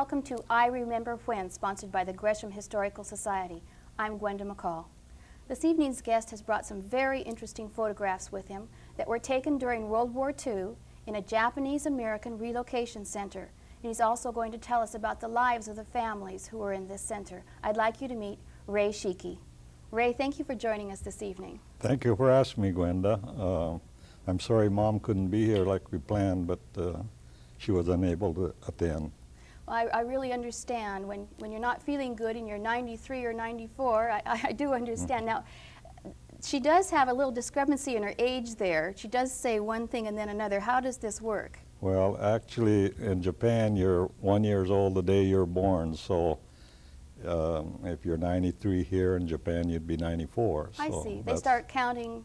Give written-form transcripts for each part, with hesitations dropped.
welcome to I Remember When, sponsored by the Gresham Historical Society. I'm Gwenda McCall. This evening's guest has brought some very interesting photographs with him that were taken during World War II in a Japanese-American relocation center. And he's also going to tell us about the lives of the families who were in this center. I'd like you to meet Ray Shiiki. Ray, thank you for joining us this evening. Thank you for asking me, Gwenda. I'm sorry Mom couldn't be here like we planned, but she was unable to attend. Well, I really understand. When you're not feeling good and you're 93 or 94, I do understand. Now, she does have a little discrepancy in her age there. She does say one thing and then another. How does this work? Well, actually, in Japan, you're 1 year old the day you're born, so if you're 93 here in Japan, you'd be 94. I see. They start counting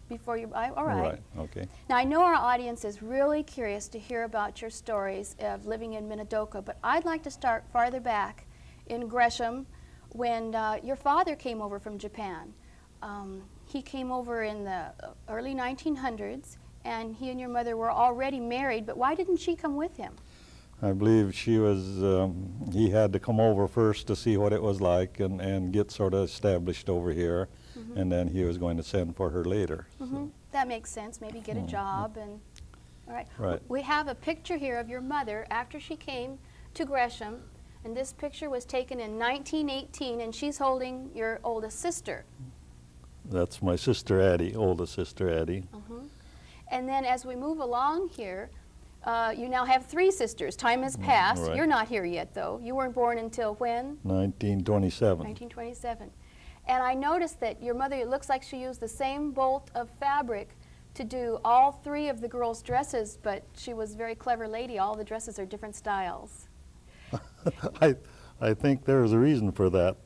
before you... all right. Right, okay. Now, I know our audience is really curious to hear about your stories of living in Minidoka, but I'd like to start farther back in Gresham when your father came over from Japan. He came over in the early 1900s, and he and your mother were already married, but why didn't she come with him? I believe she was, he had to come over first to see what it was like and get sort of established over here, and then he was going to send for her later. So. That makes sense. Maybe get a job and... All right. Right. We have a picture here of your mother after she came to Gresham, and this picture was taken in 1918, and she's holding your oldest sister. That's my sister Addie, oldest sister Addie. And then as we move along here, you now have three sisters. Time has passed. Right. You're not here yet, though. You weren't born until when? 1927. 1927. And I noticed that your mother, it looks like she used the same bolt of fabric to do all three of the girls' dresses, but she was a very clever lady. All the dresses are different styles. I think there's a reason for that.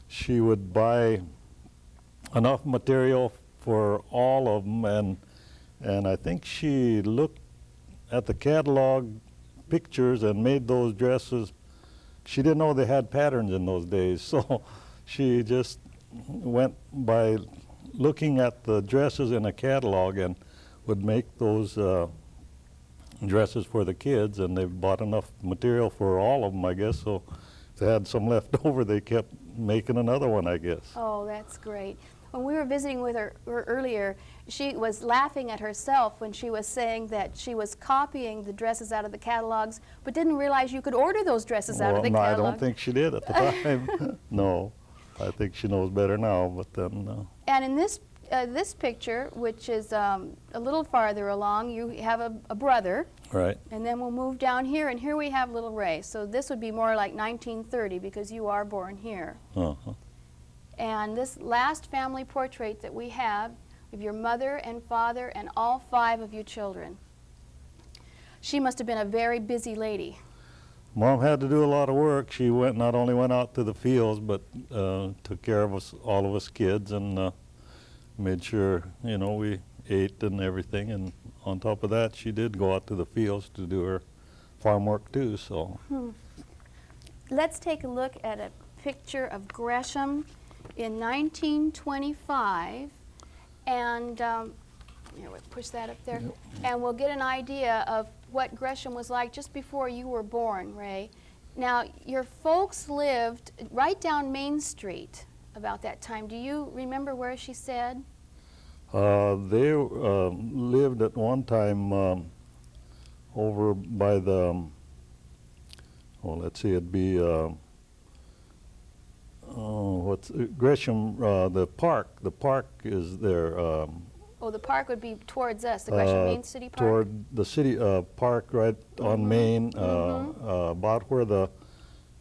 She would buy enough material for all of them, and I think she looked at the catalog pictures and made those dresses. She didn't know they had patterns in those days, so she just went by looking at the dresses in a catalog and would make those dresses for the kids, and they bought enough material for all of them, I guess, so if they had some left over, they kept making another one, I guess. Oh, that's great. When we were visiting with her earlier, she was laughing at herself when she was saying that she was copying the dresses out of the catalogs, but didn't realize you could order those dresses out of the catalog. No, I don't think she did at the time. No, I think she knows better now, but then... And in this picture, which is a little farther along, you have a brother. Right. And then we'll move down here, and here we have little Ray. So this would be more like 1930 because you are born here. And this last family portrait that we have of your mother and father and all five of you children. She must have been a very busy lady. Mom had to do a lot of work. She not only went out to the fields, but took care of us, all of us kids, and made sure, you know, we ate and everything. And on top of that, she did go out to the fields to do her farm work too. So, let's take a look at a picture of Gresham in 1925, and here, we'll push that up there, and we'll get an idea of what Gresham was like just before you were born, Ray. Now, your folks lived right down Main Street about that time. Do you remember where she said? They lived at one time over by the, let's see, it'd be, what's Gresham, the park. The park is there. Oh, the park would be towards us, the Gresham Main City Park? Toward the city park right on Main, about where the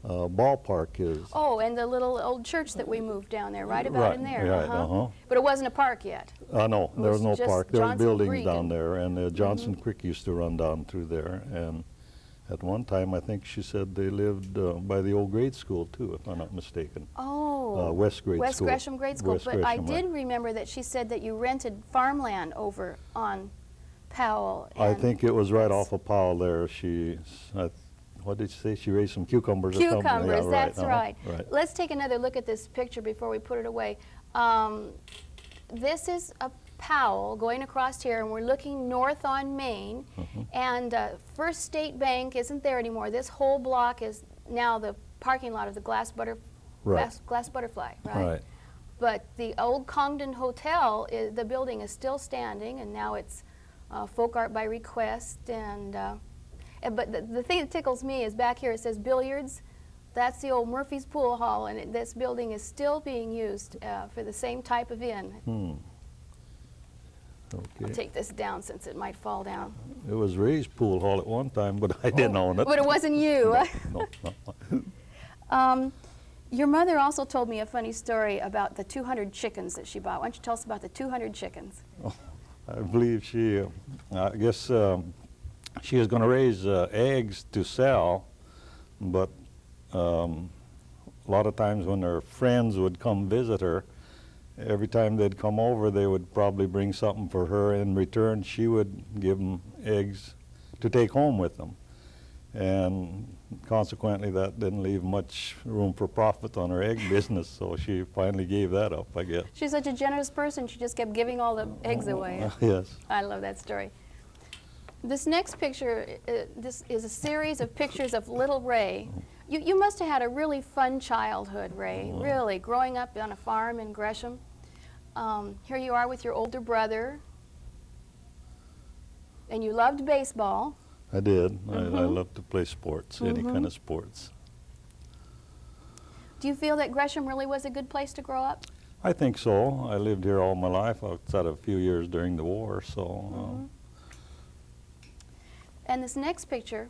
ballpark is. Oh, and the little old church that we moved down there, right about in there. Right, But it wasn't a park yet. No, there was no park. There were buildings Creek down there, and Johnson Creek used to run down through there. And at one time, I think she said they lived by the old grade school too, if I'm not mistaken. Oh, West Gresham Grade School. West but Gresham, I did remember that she said that you rented farmland over on Powell. I think it was right off of Powell there. What did she say? She raised some cucumbers or something. Cucumbers, Yeah, that's right. Right. Let's take another look at this picture before we put it away. This is Powell going across here, and we're looking north on Main, and First State Bank isn't there anymore. This whole block is now the parking lot of the Glass Butterfly, right? Right. But the old Congdon Hotel, the building is still standing, and now it's folk art by request. But the thing that tickles me is back here it says billiards. That's the old Murphy's Pool Hall, and this building is still being used for the same type of inn. Okay. I'll take this down since it might fall down. It was Ray's pool hall at one time, but I didn't own it. But it wasn't you. No. Your mother also told me a funny story about the 200 chickens that she bought. Why don't you tell us about the 200 chickens? I believe she, I guess she was going to raise eggs to sell, but a lot of times when her friends would come visit her, every time they'd come over, they would probably bring something for her. In return, she would give them eggs to take home with them. And consequently, that didn't leave much room for profit on her egg business, so she finally gave that up, I guess. She's such a generous person, she just kept giving all the eggs away. Yes. I love that story. This next picture, this is a series of pictures of little Ray. You must have had a really fun childhood, Ray, really, growing up on a farm in Gresham. Here you are with your older brother, and you loved baseball. I did. I love to play sports, any kind of sports. Do you feel that Gresham really was a good place to grow up? I think so. I lived here all my life, outside of a few years during the war, so. And this next picture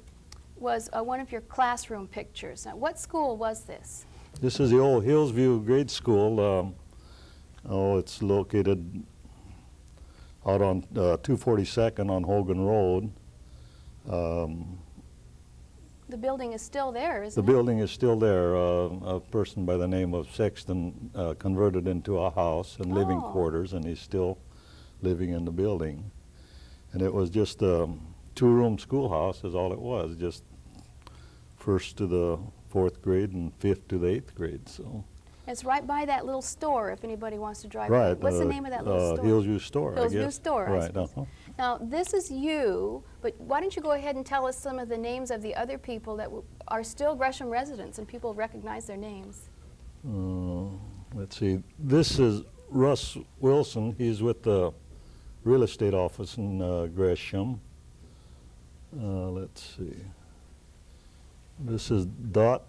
was one of your classroom pictures. Now, what school was this? This is the old Hillsview Grade School. It's located out on 242nd on Hogan Road. The building is still there, isn't it? The building is still there. A person by the name of Sexton converted into a house and living quarters, and he's still living in the building. And it was just a two-room schoolhouse is all it was, just first to the 4th grade and 5th to the 8th grade. So. It's right by that little store if anybody wants to drive Right. by. What's the name of that little store? Hillsview Store, I guess. Hillsview Store, I Right. suppose. Now, this is you, but why don't you go ahead and tell us some of the names of the other people that are still Gresham residents and people recognize their names? Let's see. This is Russ Wilson. He's with the real estate office in Gresham. Let's see. This is Dot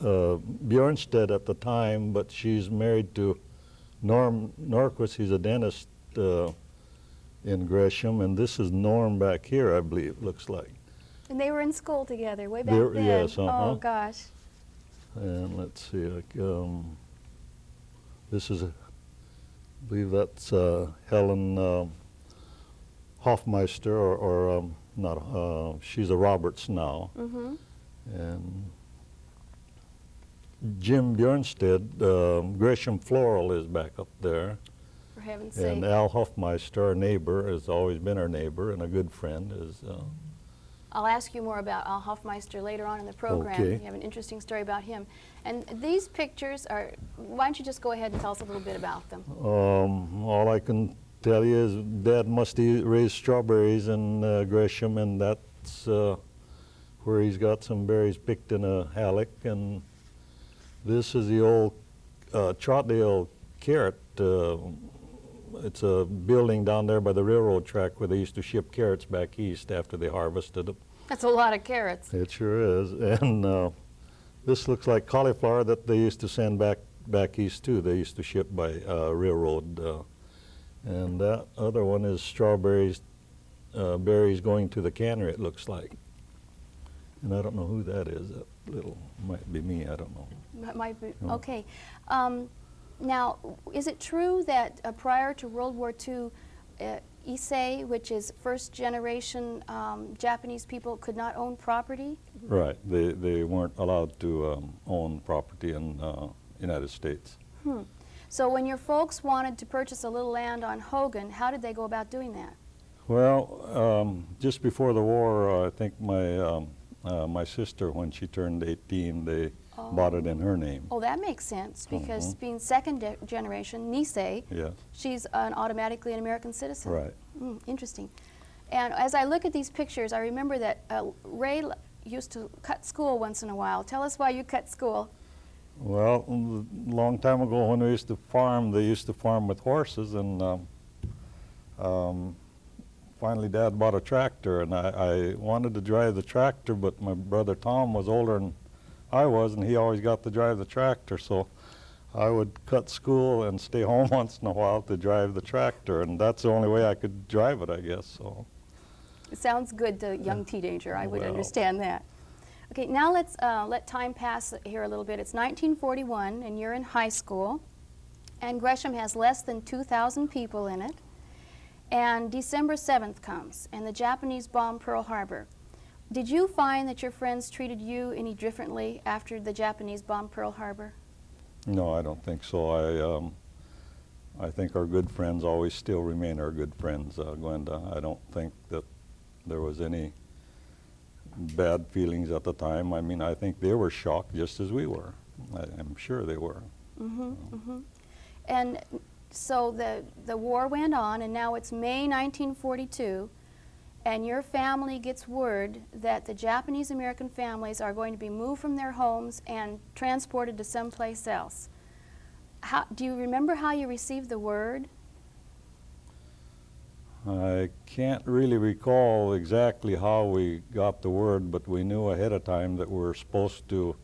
Bjornstedt at the time, but she's married to Norm Norquist. He's a dentist in Gresham, and this is Norm back here, I believe, looks like. And they were in school together way back then. Yes, Oh, gosh. And let's see, this is, I believe that's Helen Hofmeister, or not, she's a Roberts now. And Jim Bjornstedt, Gresham Floral is back up there. For heaven's And sake. Al Hofmeister, our neighbor, has always been our neighbor and a good friend. I'll ask you more about Al Hofmeister later on in the program. Okay. You have an interesting story about him. And these pictures are, why don't you just go ahead and tell us a little bit about them? All I can tell you is Dad must raise strawberries in Gresham, and that's where he's got some berries picked in a haddock. And this is the old Trotdale Carrot. It's a building down there by the railroad track where they used to ship carrots back east after they harvested them. That's a lot of carrots. It sure is. And this looks like cauliflower that they used to send back east too. They used to ship by railroad. And that other one is strawberries, berries going to the cannery, it looks like. And I don't know who that is. That little might be me, I don't know. That might be, No. okay. Now, is it true that prior to World War II, Issei, which is first generation Japanese people, could not own property? Right. They weren't allowed to own property in United States. So when your folks wanted to purchase a little land on Hogan, how did they go about doing that? Well, just before the war, I think my my sister, when she turned 18, they bought it in her name. Oh, that makes sense, because being second generation, Nisei, Yes. she's automatically an American citizen. Right. Interesting. And as I look at these pictures, I remember that Ray used to cut school once in a while. Tell us why you cut school. Well, a long time ago when we used to farm, they used to farm with horses, and finally Dad bought a tractor, and I wanted to drive the tractor, but my brother Tom was older than I was, and he always got to drive the tractor, so I would cut school and stay home once in a while to drive the tractor, and that's the only way I could drive it, I guess. So. It sounds good to a young teenager. I would Well. understand that. Okay, now let's let time pass here a little bit. It's 1941, and you're in high school, and Gresham has less than 2,000 people in it. And December 7th comes, and the Japanese bomb Pearl Harbor. Did you find that your friends treated you any differently after the Japanese bombed Pearl Harbor? No, I don't think so. I think our good friends always still remain our good friends, Gwenda. I don't think that there was any bad feelings at the time. I mean, I think they were shocked just as we were. I'm sure they were. And so the war went on, and now it's May 1942, and your family gets word that the Japanese American families are going to be moved from their homes and transported to someplace else. Do you remember how you received the word? I can't really recall exactly how we got the word, but we knew ahead of time that we were supposed to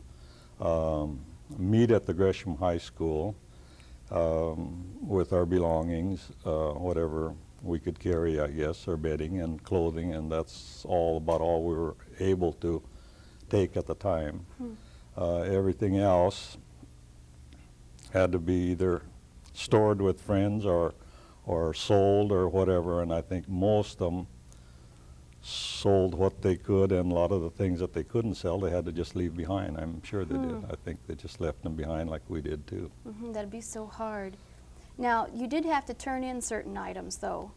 meet at the Gresham High School with our belongings, whatever we could carry, I guess, our bedding and clothing, and that's about all we were able to take at the time. Everything else had to be either stored with friends or sold or whatever, and I think most of them sold what they could, and a lot of the things that they couldn't sell they had to just leave behind. I'm sure they did. I think they just left them behind like we did too. That'd be so hard. Now, you did have to turn in certain items, though.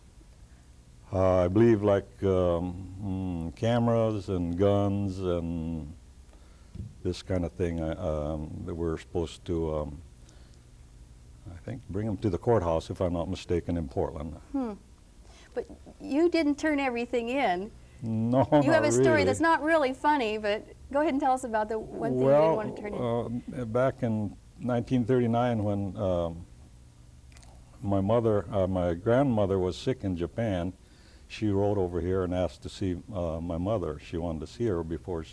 I believe like cameras and guns and this kind of thing that we're supposed to, I think, bring them to the courthouse, if I'm not mistaken, in Portland. But you didn't turn everything in. No, You have a story really. that's not really funny, but go ahead and tell us about the one thing you didn't want to turn in. Back in 1939 when my grandmother was sick in Japan, she rode over here and asked to see my mother. She wanted to see her before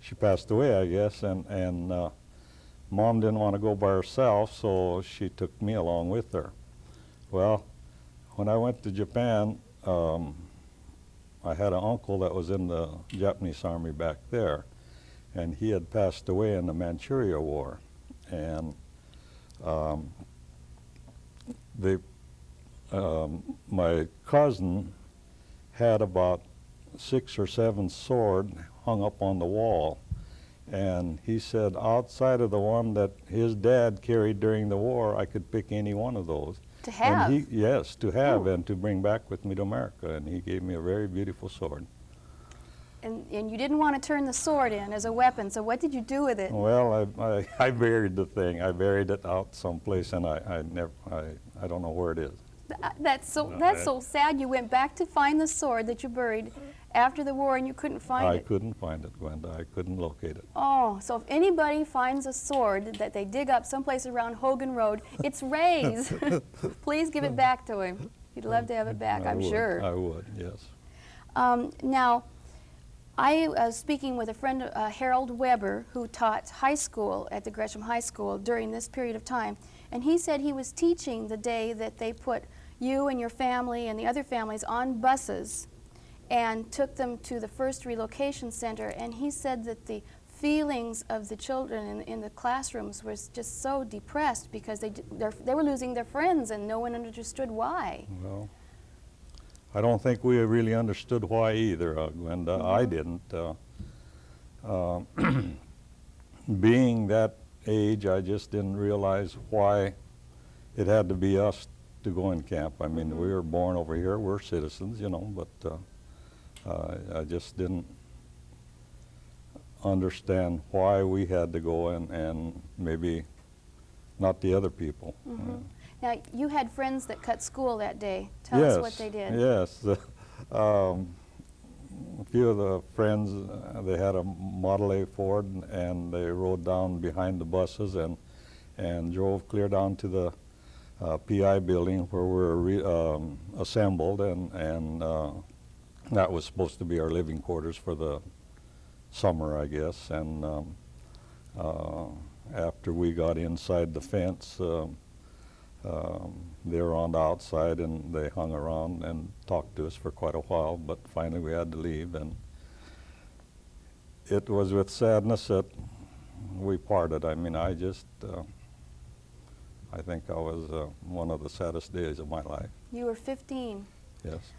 she passed away, I guess, and Mom didn't want to go by herself, so she took me along with her. Well, when I went to Japan, I had an uncle that was in the Japanese army back there, and he had passed away in the Manchuria War. And my cousin had about 6 or 7 swords hung up on the wall, and he said outside of the one that his dad carried during the war, I could pick any one of those. To have? And yes, to have and to bring back with me to America, and he gave me a very beautiful sword. And you didn't want to turn the sword in as a weapon, so what did you do with it? Well, I buried the thing. I buried it out someplace, and I don't know where it is. That's so sad. You went back to find the sword that you buried after the war, and you couldn't find it. I couldn't find it, Gwenda. I couldn't locate it. Oh, so if anybody finds a sword that they dig up someplace around Hogan Road, it's Ray's. Please give it back to him. He'd love to have it back, I'm sure. I would, yes. Now, I was speaking with a friend, Harold Weber, who taught high school at the Gresham High School during this period of time, and he said he was teaching the day that they put you and your family and the other families on buses and took them to the first relocation center, and he said that the feelings of the children in the classrooms was just so depressed because they were losing their friends and no one understood why. Well, I don't think we really understood why either, Gwenda. I didn't. Being that age, I just didn't realize why it had to be us to go in camp. I mean, we were born over here, we're citizens, you know, but I just didn't understand why we had to go and maybe not the other people. Now, you had friends that cut school that day. Tell us what they did. Yes. A few of the friends, they had a Model A Ford, and they rode down behind the buses and drove clear down to the PI building where we were assembled, and that was supposed to be our living quarters for the summer, I guess. And after we got inside the fence, they were on the outside, and they hung around and talked to us for quite a while, but finally we had to leave. And it was with sadness that we parted. I mean, I think I was one of the saddest days of my life. You were 15. Yes.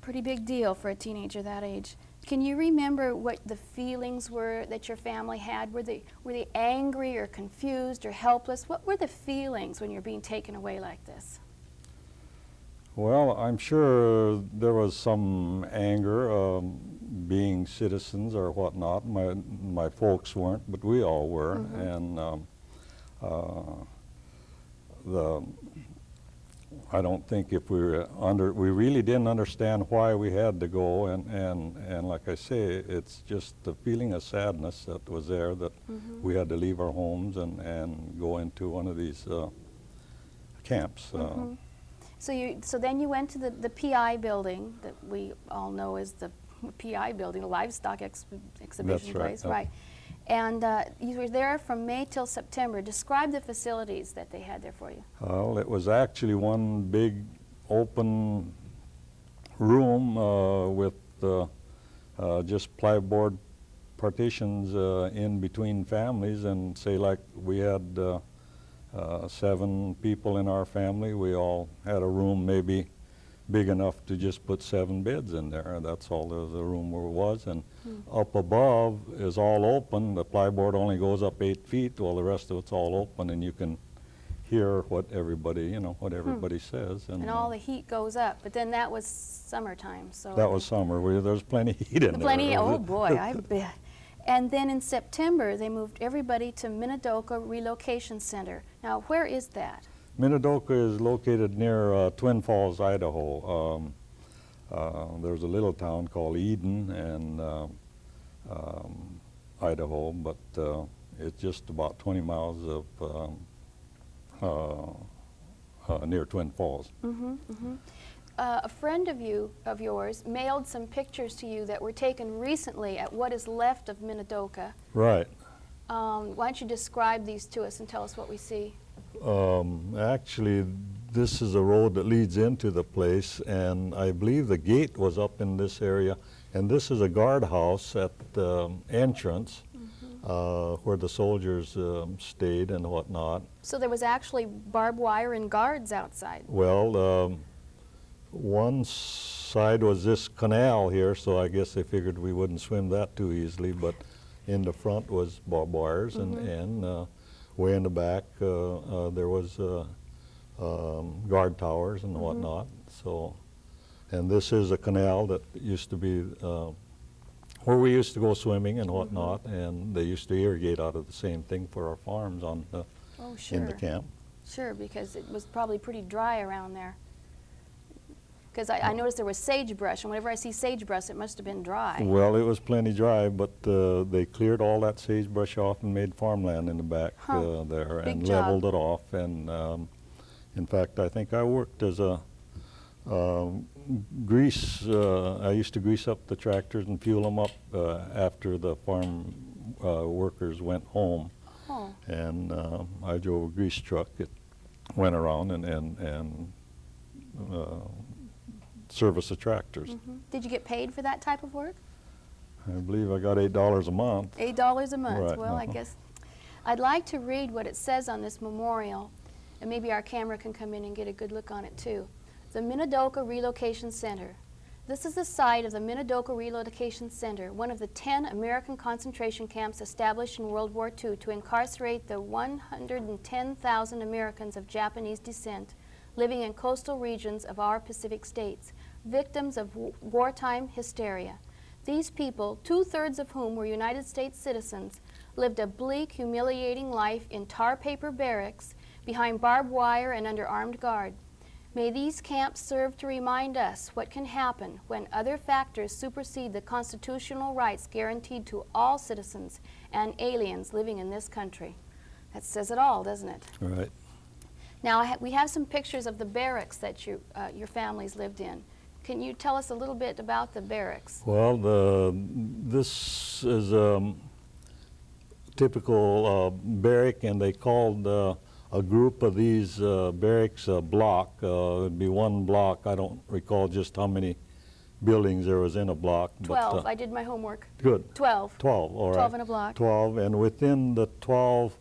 Pretty big deal for a teenager that age. Can you remember what the feelings were that your family had? Were they angry or confused or helpless? What were the feelings when you're being taken away like this? Well, I'm sure there was some anger, being citizens or whatnot. My folks weren't, but we all were. And I don't think if we really didn't understand why we had to go, and like I say, it's just the feeling of sadness that was there, that we had to leave our homes and go into one of these camps. So then you went to the PI building that we all know as the PI building, the livestock exhibition place, right? And you were there from May till September. Describe the facilities that they had there for you. Well, it was actually one big open room with just plyboard partitions in between families, and say like we had 7 people in our family. We all had a room maybe big enough to just put 7 beds in there. That's all the room was. And up above is all open. The plyboard only goes up 8 feet, while the rest of it's all open, and you can hear what everybody, what everybody says. And all the heat goes up, but then that was summertime. So that was summer. There's plenty of heat in there. Oh boy, I bet. And then in September, they moved everybody to Minidoka Relocation Center. Now, where is that? Minidoka is located near Twin Falls, Idaho. There's a little town called Eden and Idaho, but it's just about 20 miles of near Twin Falls. A friend of yours mailed some pictures to you that were taken recently at what is left of Minidoka. Right. Why don't you describe these to us and tell us what we see? Actually, this is a road that leads into the place, and I believe the gate was up in this area, and this is a guardhouse at the entrance where the soldiers stayed and whatnot. So there was actually barbed wire and guards outside. Well, one side was this canal here, so I guess they figured we wouldn't swim that too easily, but in the front was barbed wires, and way in the back there was guard towers and whatnot. So, and this is a canal that used to be where we used to go swimming and whatnot, and they used to irrigate out of the same thing for our farms on in the camp. Sure, because it was probably pretty dry around there. Because I noticed there was sagebrush, and whenever I see sagebrush, it must have been dry. Well, it was plenty dry, but they cleared all that sagebrush off and made farmland in the back there. Big and job. leveled it off. And in fact, I think I worked as a I used to grease up the tractors and fuel them up after the farm workers went home. Oh. And I drove a grease truck. It went around and service the tractors. Did you get paid for that type of work? I believe I got $8 a month. $8 a month. Right, Well, I guess I'd like to read what it says on this memorial, and maybe our camera can come in and get a good look on it too. The Minidoka Relocation Center. This is the site of the Minidoka Relocation Center, one of the 10 American concentration camps established in World War II to incarcerate the 110,000 Americans of Japanese descent living in coastal regions of our Pacific states, victims of wartime hysteria. these people, 2/3 of whom were United States citizens, lived a bleak, humiliating life in tar paper barracks behind barbed wire and under armed guard. May these camps serve to remind us what can happen when other factors supersede the constitutional rights guaranteed to all citizens and aliens living in this country. That says it all, doesn't it? Right. Now, we have some pictures of the barracks that your families lived in. Can you tell us a little bit about the barracks? Well, this is a typical barrack, and they called a group of these barracks a block. It'd be one block. I don't recall just how many buildings there was in a block. 12. But, I did my homework. good. 12. 12, all right. 12 in a block. 12, and within the 12,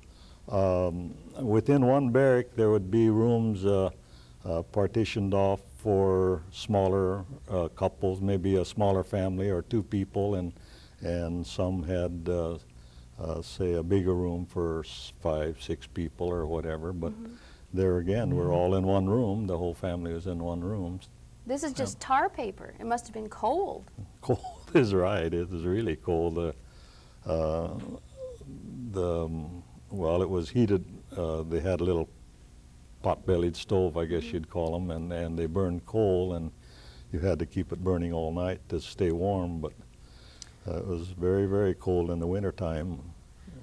within one barrack, there would be rooms partitioned off for smaller couples, maybe a smaller family or 2 people, and some had, say, a bigger room for 5, 6 people or whatever. But there again, we're all in one room. The whole family was in one room. This is just tar paper. It must have been cold. Cold is right. It was really cold. Well, it was heated. They had a little pot-bellied stove, I guess you'd call them, and they burned coal, and you had to keep it burning all night to stay warm. But it was very, very cold in the wintertime.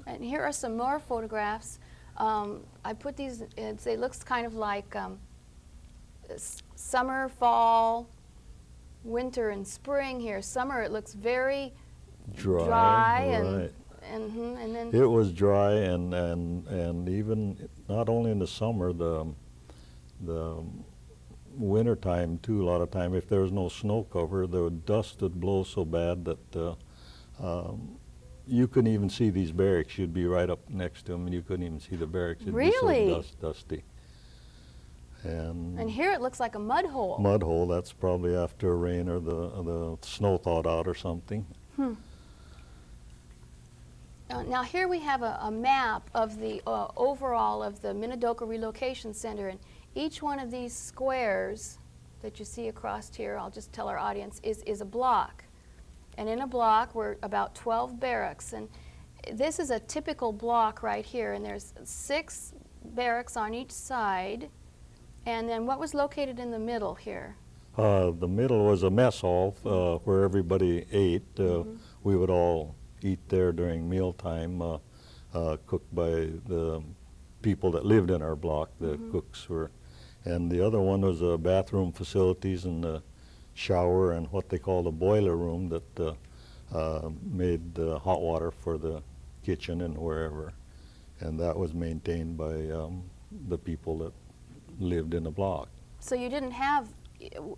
And here are some more photographs. I put these, it looks kind of like summer, fall, winter, and spring here. Summer, it looks very dry and, right. and then It was dry, and even not only in the summer, the winter time too. A lot of time, if there was no snow cover, the dust would blow so bad that you couldn't even see these barracks. You'd be right up next to them, and you couldn't even see the barracks. It'd Really? be so dusty. And here it looks like a mud hole. Mud hole. That's probably after a rain or the snow thawed out or something. Now here we have a map of the overall of the Minidoka Relocation Center, and each one of these squares that you see across here, I'll just tell our audience, is a block. And in a block were about 12 barracks, and this is a typical block right here, and there's 6 barracks on each side. And then what was located in the middle here? The middle was a mess hall where everybody ate. We would all eat there during mealtime, cooked by the people that lived in our block. The cooks were. And the other one was bathroom facilities and the shower and what they call the boiler room that made hot water for the kitchen and wherever. And that was maintained by the people that lived in the block. So you didn't have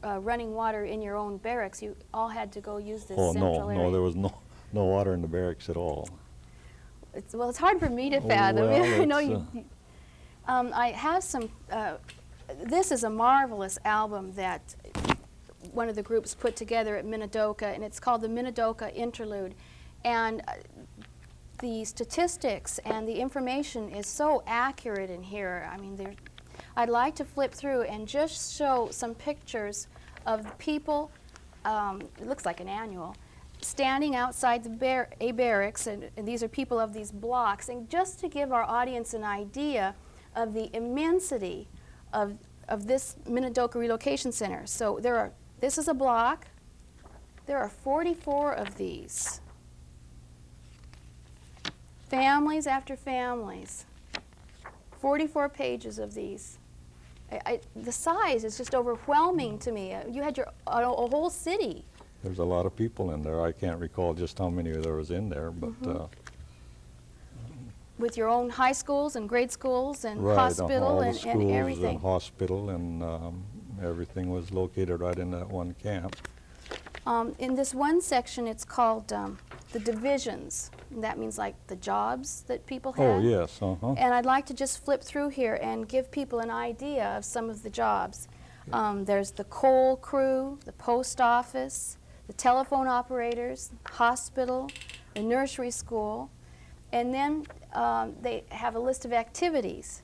running water in your own barracks. You all had to go use this Oh, central area. no, there was no water in the barracks at all. Well, it's hard for me to fathom. Well, I know you. I have some. This is a marvelous album that one of the groups put together at Minidoka, and it's called the Minidoka Interlude. And the statistics and the information is so accurate in here. I mean, I'd like to flip through and just show some pictures of the people, it looks like an annual, standing outside a barracks, and these are people of these blocks, and just to give our audience an idea of the immensity of this Minidoka Relocation Center. So this is a block. There are 44 of these. Families after families. 44 pages of these. The size is just overwhelming to me. You had a whole city. There's a lot of people in there. I can't recall just how many there was in there, but with your own high schools and grade schools and right, hospital all the and schools everything. and hospital and everything was located right in that one camp. In this one section, it's called the divisions. And that means like the jobs that people had. Oh, yes, And I'd like to just flip through here and give people an idea of some of the jobs. There's the coal crew, the post office, the telephone operators, hospital, the nursery school, and then they have a list of activities.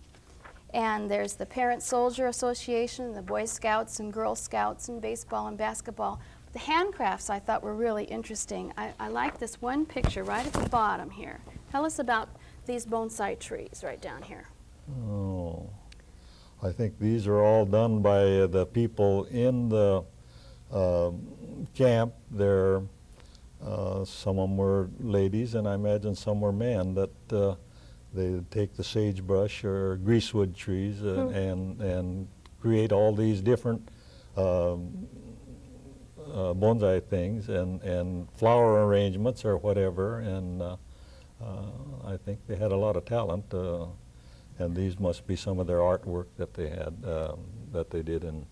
And there's the Parent Soldier Association, the Boy Scouts and Girl Scouts, and baseball and basketball. The handcrafts I thought were really interesting. I like this one picture right at the bottom here. Tell us about these bonsai trees right down here. Oh, I think these are all done by the people in the camp. They're, some of them were ladies, and I imagine some were men, that they take the sagebrush or greasewood trees and create all these different bonsai things and flower arrangements or whatever, and I think they had a lot of talent, and these must be some of their artwork that they had, that they did and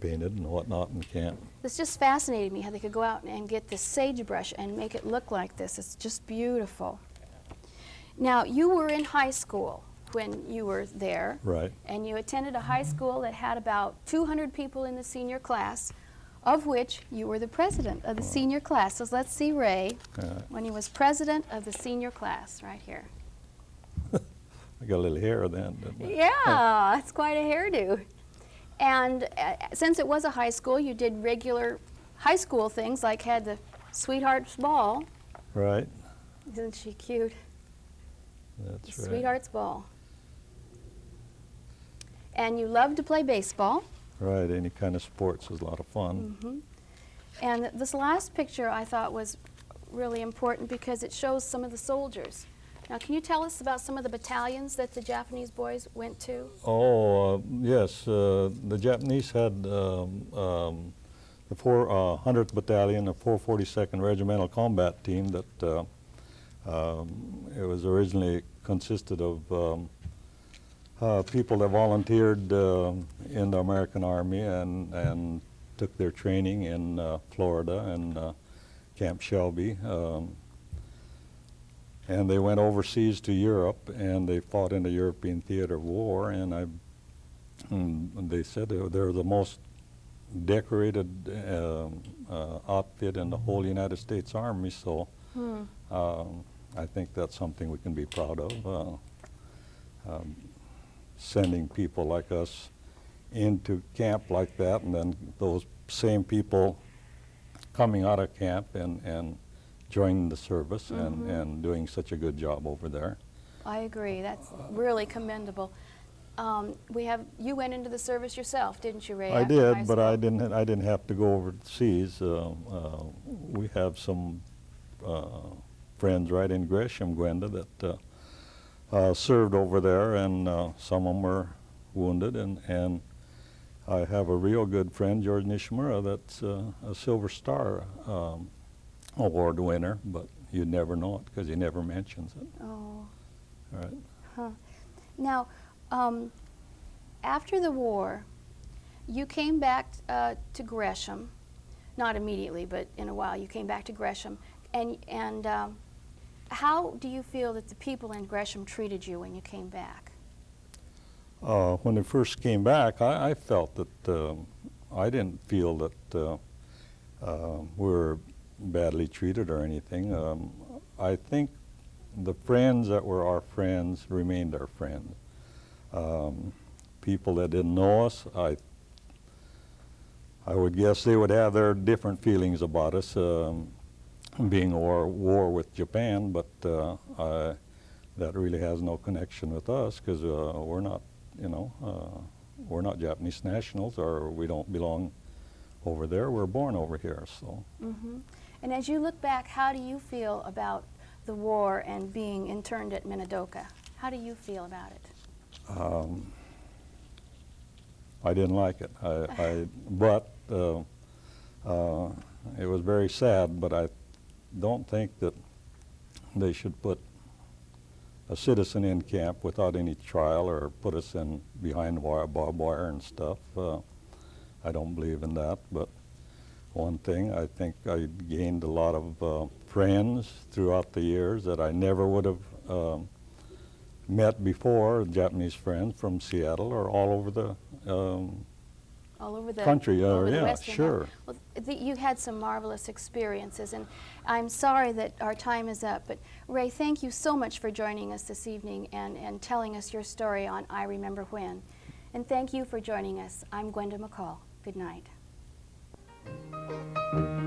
painted and whatnot in camp. This just fascinated me, how they could go out and get this sagebrush and make it look like this. It's just beautiful. Now, you were in high school when you were there. Right. And you attended a high school that had about 200 people in the senior class, of which you were the president of the senior class. So let's see Ray when he was president of the senior class, right here. I got a little hair then, didn't I? Yeah, it's quite a hairdo. And since it was a high school, you did regular high school things, like had the Sweethearts Ball. Right. Isn't she cute? That's The right. Sweethearts Ball. And you loved to play baseball. Right, any kind of sports is a lot of fun. Mm-hmm. And this last picture I thought was really important because it shows some of the soldiers. Now, can you tell us about some of the battalions that the Japanese boys went to? Oh, yes, the Japanese had the 100th Battalion, the 442nd Regimental Combat Team that it was originally consisted of people that volunteered in the American Army and took their training in Florida and Camp Shelby. And they went overseas to Europe, and they fought in the European theater of war, and they said they're the most decorated outfit in the whole United States Army, so I think that's something we can be proud of, sending people like us into camp like that, and then those same people coming out of camp and joining the service and doing such a good job over there. I agree. That's really commendable. You went into the service yourself, didn't you, Ray? I after high did, but school? I didn't have to go overseas. We have some friends right in Gresham, Gwenda, that served over there, and some of them were wounded, and I have a real good friend, George Nishimura, that's a Silver Star Award winner, but you'd never know it because he never mentions it. Oh. Right. Huh. Now, after the war, you came back to Gresham, not immediately, but in a while you came back to Gresham, and how do you feel that the people in Gresham treated you when you came back? When I first came back, I felt that I didn't feel that we were badly treated or anything. I think the friends that were our friends remained our friends. People that didn't know us, I would guess they would have their different feelings about us, being a war with Japan, but that really has no connection with us because we're not, we're not Japanese nationals, or we don't belong over there. We're born over here, so. Mm-hmm. And as you look back, how do you feel about the war and being interned at Minidoka? How do you feel about it? I didn't like it, but it was very sad, but I don't think that they should put a citizen in camp without any trial or put us in behind barbed wire and stuff. I don't believe in that, but one thing, I think I gained a lot of friends throughout the years that I never would have met before, Japanese friends from Seattle or all over the country. All over the Yeah, Western sure. half. Well, you had some marvelous experiences, and I'm sorry that our time is up, but Ray, thank you so much for joining us this evening and telling us your story on I Remember When. And thank you for joining us. I'm Gwenda McCall. Good night. you.